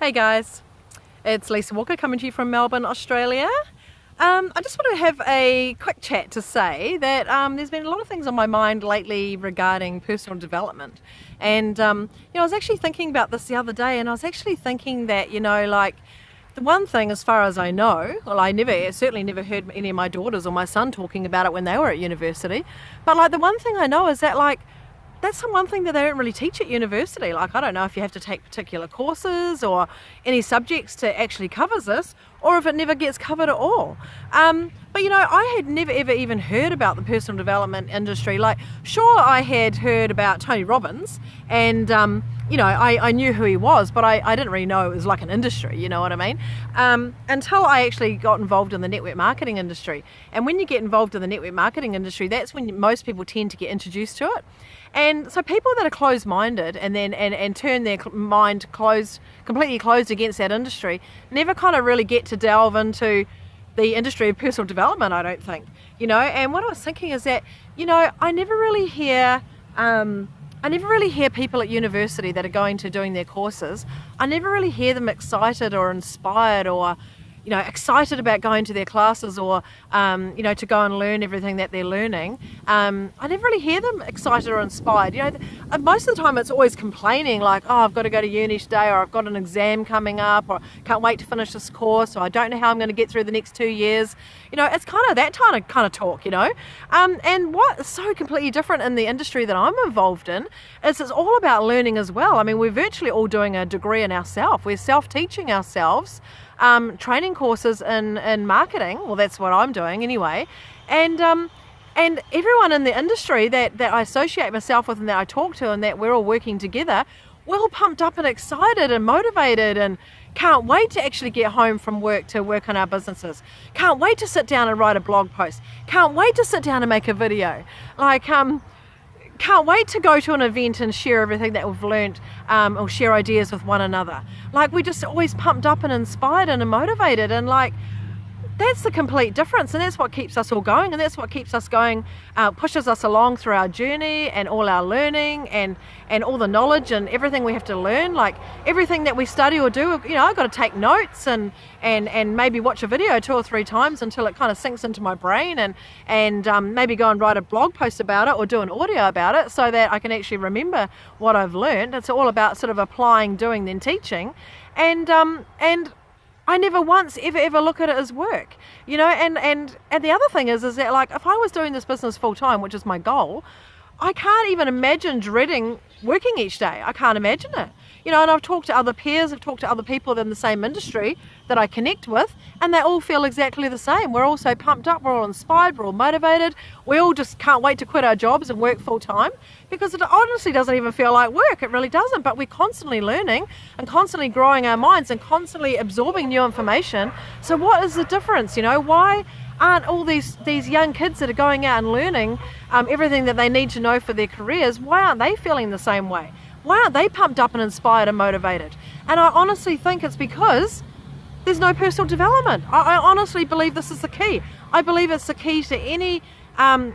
Hey guys, it's Lisa Walker coming to you from Melbourne, Australia. I just want to have a quick chat to say that there's been a lot of things on my mind lately regarding personal development. And, I was actually thinking about this the other day, and I was actually thinking that, the one thing, as far as I know, well, I certainly never heard any of my daughters or my son talking about it when they were at university. But the one thing I know is that that's the one thing that they don't really teach at university. I don't know if you have to take particular courses or any subjects to actually cover this, or if it never gets covered at all. But I had never ever even heard about the personal development industry. Sure, I had heard about Tony Robbins, and I knew who he was, but I didn't really know it was like an industry, you know what I mean? Until I actually got involved in the network marketing industry. And when you get involved in the network marketing industry, that's when most people tend to get introduced to it. And so people that are closed-minded and turn their mind completely closed against that industry never kind of really get to delve into the industry of personal development, I don't think. And what I was thinking is that, I never really hear people at university that are going to doing their courses. I never really hear them excited or inspired or excited about going to their classes or, to go and learn everything that they're learning. I never really hear them excited or inspired. Most of the time it's always complaining I've got to go to uni today, or I've got an exam coming up, or can't wait to finish this course, or I don't know how I'm going to get through the next 2 years. It's kind of that kind of talk, And what's so completely different in the industry that I'm involved in is it's all about learning as well. I mean, we're virtually all doing a degree in ourselves. We're self-teaching ourselves. Training courses in marketing. Well, that's what I'm doing anyway. And everyone in the industry that I associate myself with and that I talk to and that we're all working together, we're all pumped up and excited and motivated and can't wait to actually get home from work to work on our businesses. Can't wait to sit down and write a blog post. Can't wait to sit down and make a video. Can't wait to go to an event and share everything that we've learnt, or share ideas with one another. We're just always pumped up and inspired and motivated, and that's the complete difference, and that's what keeps us all going, and that's what keeps us going, pushes us along through our journey and all our learning and all the knowledge and everything we have to learn. Everything that we study or do, I've got to take notes and maybe watch a video 2 or 3 times until it kind of sinks into my brain, and maybe go and write a blog post about it or do an audio about it so that I can actually remember what I've learned. It's all about sort of applying, doing, then teaching, and I never once ever look at it as work, and the other thing is that if I was doing this business full time, which is my goal, I can't even imagine dreading working each day. I can't imagine it. And I've talked to other peers, I've talked to other people in the same industry that I connect with, and they all feel exactly the same. We're all so pumped up, we're all inspired, we're all motivated. We all just can't wait to quit our jobs and work full time, because it honestly doesn't even feel like work. It really doesn't. But we're constantly learning and constantly growing our minds and constantly absorbing new information. So what is the difference? Why aren't all these young kids that are going out and learning everything that they need to know for their careers, why aren't they feeling the same way? Why aren't they pumped up and inspired and motivated? And I honestly think it's because there's no personal development. I honestly believe this is the key. I believe it's the key to anyone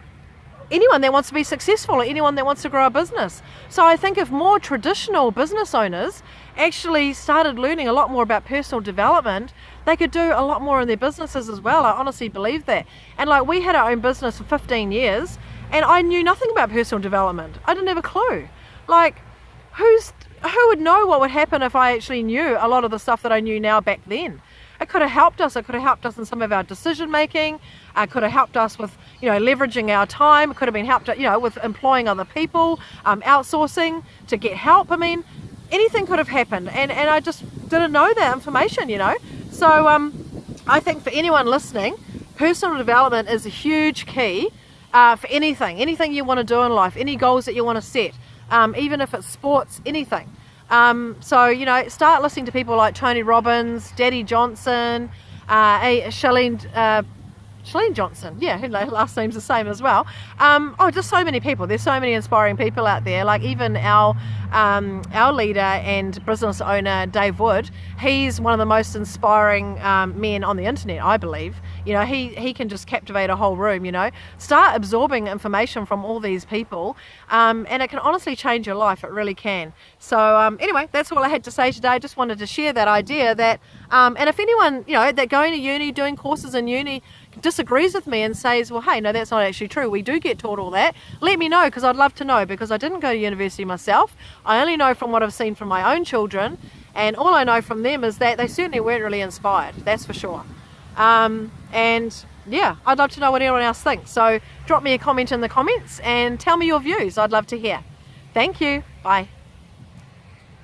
that wants to be successful, or anyone that wants to grow a business. So I think if more traditional business owners actually started learning a lot more about personal development, they could do a lot more in their businesses as well. I honestly believe that. And we had our own business for 15 years, and I knew nothing about personal development. I didn't have a clue. Who would know what would happen if I actually knew a lot of the stuff that I knew now back then? It could have helped us. It could have helped us in some of our decision making. It could have helped us with, leveraging our time. It could have been helped, with employing other people, outsourcing to get help. I mean, anything could have happened, and I just didn't know that information, So I think for anyone listening, personal development is a huge key for anything you want to do in life, any goals that you want to set. Even if it's sports, anything. Start listening to people like Tony Robbins, Daddy Johnson, Chalene Shalene Johnson, yeah, her last name's the same as well. Just so many people. There's so many inspiring people out there. Like even our leader and business owner, Dave Wood. He's one of the most inspiring men on the internet, I believe. You know, he can just captivate a whole room. You know, start absorbing information from all these people, and it can honestly change your life. It really can. So anyway, that's all I had to say today. I just wanted to share that idea that, and if anyone, you know, that going to uni, doing courses in uni, disagrees with me and says, well, hey, no, that's not actually true, we do get taught all that, let me know, because I'd love to know, because I didn't go to university myself. I only know from what I've seen from my own children, and all I know from them is that they certainly weren't really inspired, that's for sure. And yeah, I'd love to know what everyone else thinks, so drop me a comment in the comments and tell me your views. I'd love to hear. Thank you. Bye.